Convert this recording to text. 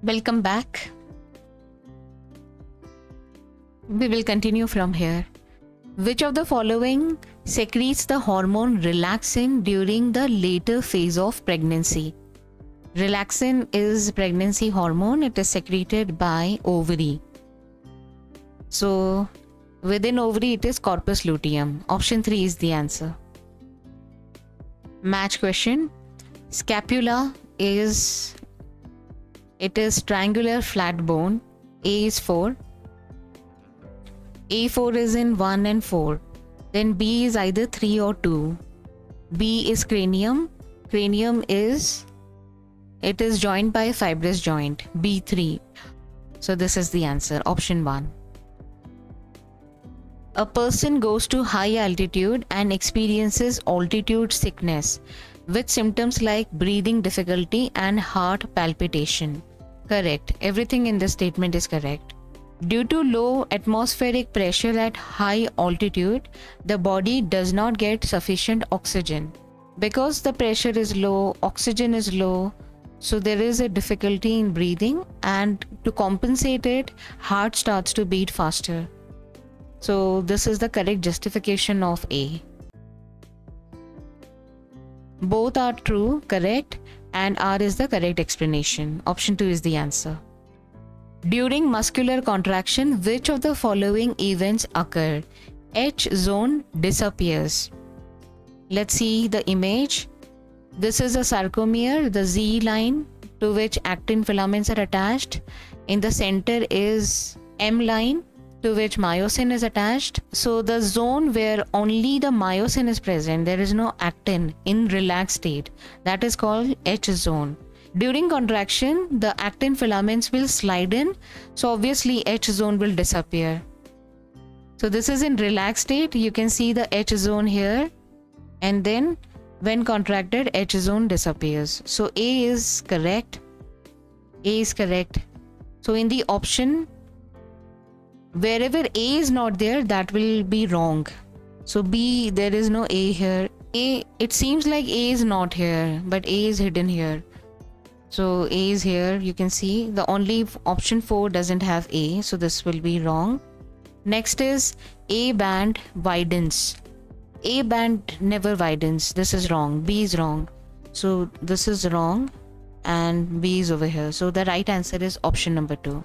Welcome back. We will continue from here. Which of the following secretes the hormone relaxin during the later phase of pregnancy? Relaxin is pregnancy hormone. It is secreted by ovary. So within ovary it is corpus luteum. Option 3 is the answer. Match question. Scapula is triangular flat bone. A is 4. A4 is in 1 and 4. Then B is either 3 or 2. B is cranium. Cranium is joined by a fibrous joint. B3. So this is the answer. Option 1. A person goes to high altitude and experiences altitude sickness with symptoms like breathing difficulty and heart palpitation. Correct. Everything in this statement is correct. Due to low atmospheric pressure at high altitude, the body does not get sufficient oxygen. Because the pressure is low, oxygen is low, so there is a difficulty in breathing, and to compensate it, heart starts to beat faster. So this is the correct justification of A. Both are true, correct, and R is the correct explanation. Option 2 is the answer. During muscular contraction, which of the following events occur? H zone disappears. Let's see the image. This is a sarcomere, the Z line to which actin filaments are attached. In the center is M line to which myosin is attached. So the zone where only the myosin is present, there is no actin in relaxed state, that is called H zone. During contraction, the actin filaments will slide in, so obviously H zone will disappear. So this is in relaxed state. You can see the H zone here, and then when contracted, H zone disappears. So A is correct. A is correct. So in the option, wherever A is not there, that will be wrong. So B, there is no A here. A, it seems like A is not here, but A is hidden here. So A is here, you can see. The only option 4 doesn't have A, so this will be wrong. Next is A band widens. A band never widens. This is wrong. B is wrong. So this is wrong and B is over here. So the right answer is option number 2.